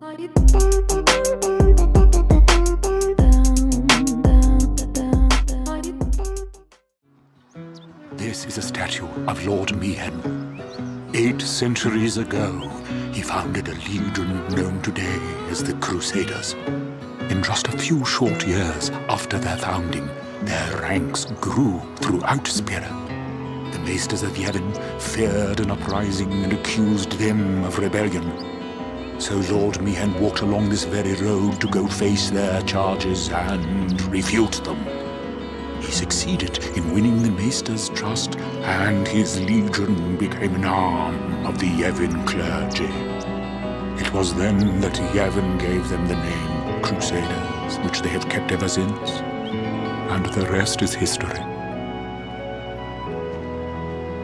This is a statue of Lord Maechen. 8 centuries ago, he founded a legion known today as the Crusaders. In just a few short years after their founding, their ranks grew throughout Spira. The Maesters of Yevon feared an uprising and accused them of rebellion. So Lord Maechen walked along this very road to go face their charges and refute them. He succeeded in winning the Maesters' trust, and his legion became an arm of the Yevon clergy. It was then that Yevon gave them the name Crusaders, which they have kept ever since. And the rest is history.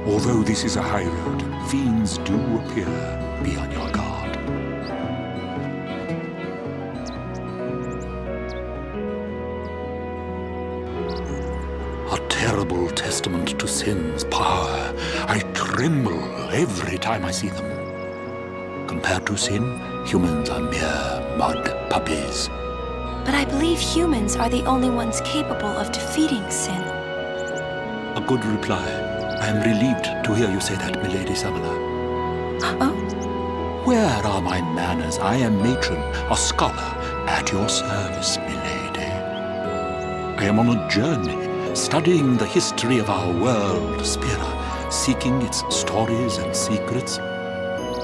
Although this is a high road, fiends do appear. Be on your guard. A terrible testament to sin's power. I tremble every time I see them. Compared to sin, humans are mere mud puppies. But I believe humans are the only ones capable of defeating sin. A good reply. I am relieved to hear you say that, Milady Summoner. Oh? Where are my manners? I am Maechen, a scholar, at your service, milady. I am on a journey, studying the history of our world, Spira, seeking its stories and secrets.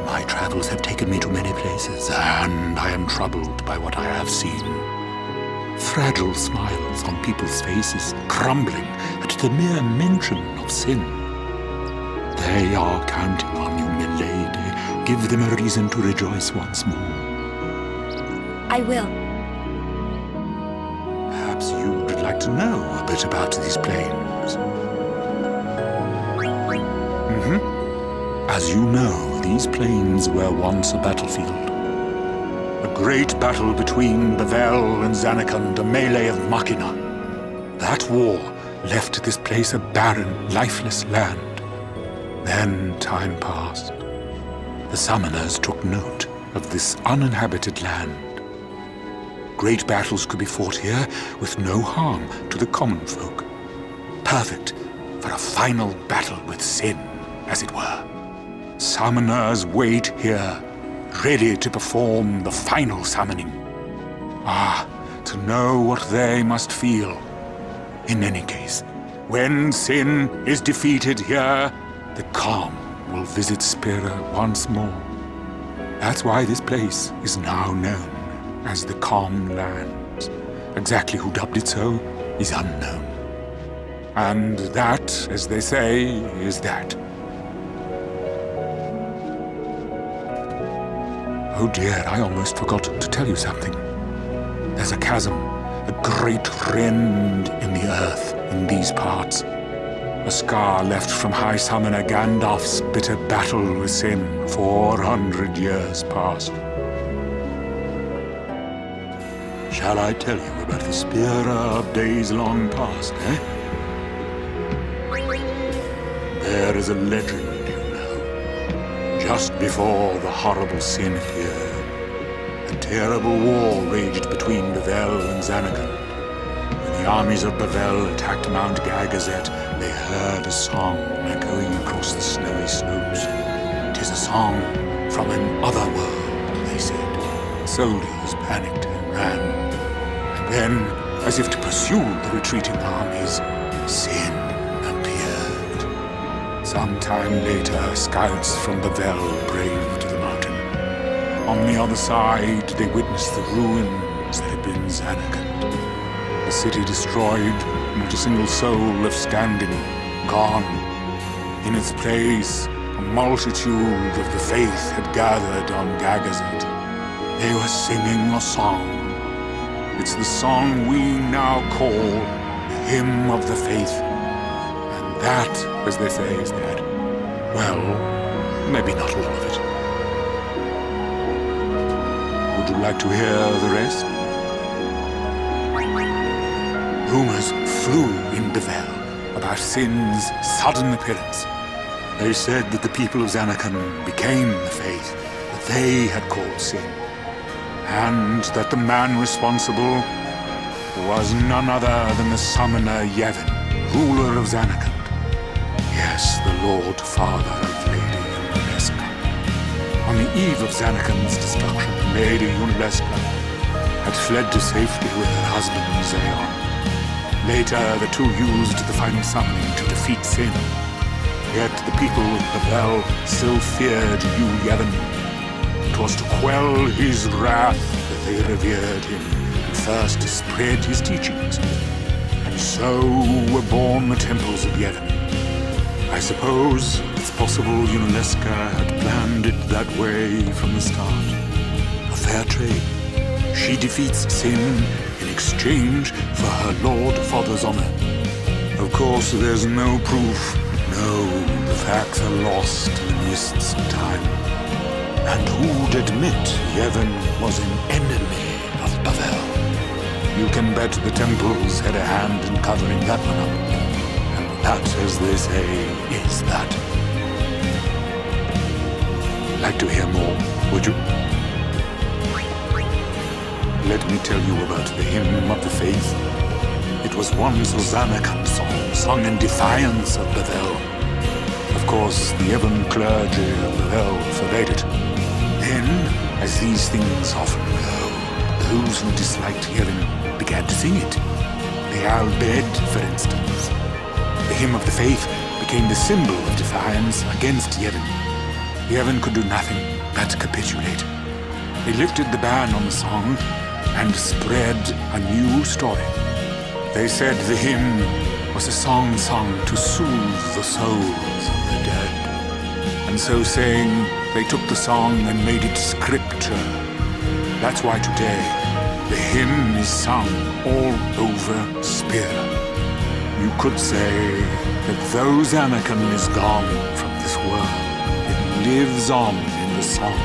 My travels have taken me to many places, and I am troubled by what I have seen. Fragile smiles on people's faces, crumbling at the mere mention of sin. They are counting on you, milady. Give them a reason to rejoice once more. I will. Perhaps you'd like to know a bit about these plains. As you know, these plains were once a battlefield. A great battle between Bavel and Zanarkand, a melee of Machina. That war left this place a barren, lifeless land. Then time passed. The summoners took note of this uninhabited land. Great battles could be fought here with no harm to the common folk. Perfect for a final battle with sin, as it were. Summoners wait here, ready to perform the final summoning. Ah, to know what they must feel. In any case, when sin is defeated here, the calm will visit Spira once more. That's why this place is now known as the Calm Lands. Exactly who dubbed it so is unknown. And that, as they say, is that. Oh dear, I almost forgot to tell you something. There's a chasm, a great rend in the earth in these parts. A scar left from High Summoner Gandalf's bitter battle with sin 400 years past. Shall I tell you about the Spira of days long past, eh? There is a legend, you know. Just before the horrible sin appeared, a terrible war raged between Bavel and Zanarkand. When the armies of Bavel attacked Mount Gagazet, they heard a song echoing across the snowy slopes. "'Tis a song from an other world," they said. Soldiers panicked and ran. And then, as if to pursue the retreating armies, sin appeared. Sometime later, scouts from Bavel braved the mountain. On the other side, they witnessed the ruins that had been Zanarkand. The city destroyed, not a single soul left standing, gone. In its place, a multitude of the faith had gathered on Gagazet. They were singing a song. It's the song we now call the Hymn of the Faith. And that, as they say, is that. Well, maybe not all of it. Would you like to hear the rest? Rumors flew in Bavel about Sin's sudden appearance. They said that the people of Zanarkand became the faith that they had called Sin. and that the man responsible was none other than the summoner Yevon, ruler of Zanarkand. Yes, the Lord Father of Lady Yunalesca. On the eve of Zanarkand's destruction, Lady Yunalesca had fled to safety with her husband Zayon. Later, the two used the final summoning to defeat Sin. Yet the people of Bavel still feared Yevon. It was to quell his wrath that they revered him and first spread his teachings. And so were born the temples of Yevon. I suppose it's possible Yunalesca had planned it that way from the start. A fair trade. She defeats Sin in exchange for her Lord Father's honor. Of course, there's no proof. No, the facts are lost in the mists of time. And who'd admit Yevon was an enemy of Bavel? You can bet the temples had a hand in covering that one up. And that, as they say, is that. Like to hear more, would you? Let me tell you about the Hymn of the Faith. It was once a Zanarkand song sung in defiance of Bavel. Of course, the Yevon clergy of Bavel forbade it. Then, as these things often go, those who disliked Yevon began to sing it. The Al-Bed, for instance. The Hymn of the Faith became the symbol of defiance against Yevon. Yevon could do nothing but capitulate. They lifted the ban on the song and spread a new story. They said the hymn was a song sung to soothe the souls of the dead. And so saying, they took the song and made it scripture. That's why today, the hymn is sung all over Spira. You could say that though Zanarkand is gone from this world, it lives on in the song.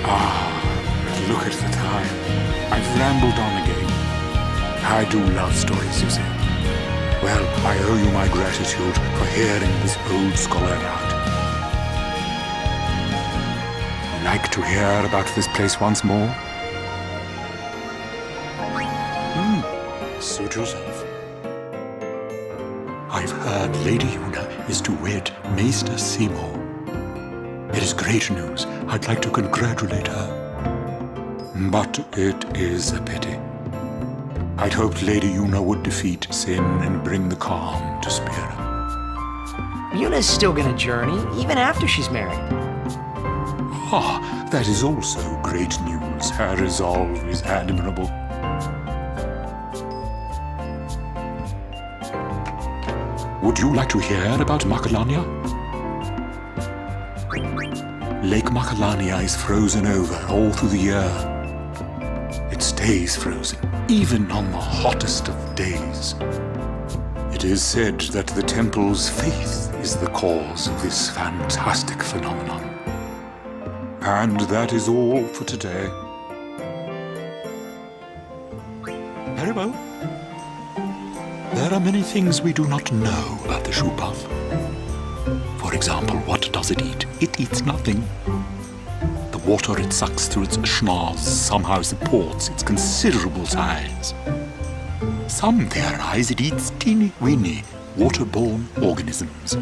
But look at the time. I've rambled on again. I do love stories, you see. Well, I owe you my gratitude for hearing this old scholar out. Like to hear about this place once more? Suit yourself. I've heard Lady Yuna is to wed Maester Seymour. It is great news. I'd like to congratulate her. But it is a pity. I'd hoped Lady Yuna would defeat Sin and bring the calm to Spira. Yuna's still gonna journey, even after she's married. That is also great news. Her resolve is admirable. Would you like to hear about Macalania? Lake Macalania is frozen over all through the year. It stays frozen, even on the hottest of days. It is said that the temple's faith is the cause of this fantastic phenomenon. And that is all for today. Very well. There are many things we do not know about the shoe puff. For example, what does it eat? It eats nothing. The water it sucks through its schnoz somehow supports its considerable size. Some theorize it eats teeny-weeny waterborne organisms.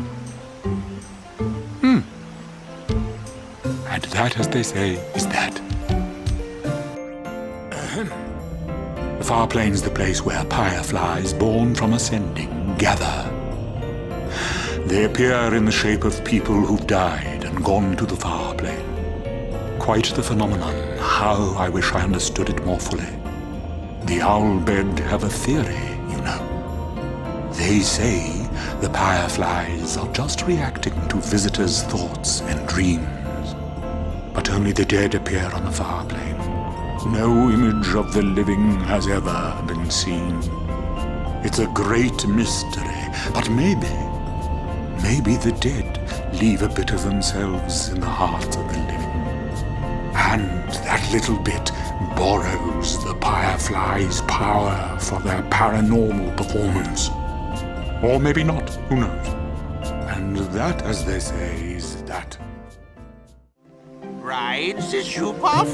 And that, as they say, is that. The far plain's the place where fireflies born from ascending gather. They appear in the shape of people who've died and gone to the far plane. Quite the phenomenon. How I wish I understood it more fully. The Owlbed have a theory, you know. They say the fireflies are just reacting to visitors' thoughts and dreams. But only the dead appear on the far plane. No image of the living has ever been seen. It's a great mystery, but maybe the dead leave a bit of themselves in the hearts of the living. And that little bit borrows the fireflies' power for their paranormal performance. Or maybe not, who knows? And that, as they say, is that. Rides the shoe puff?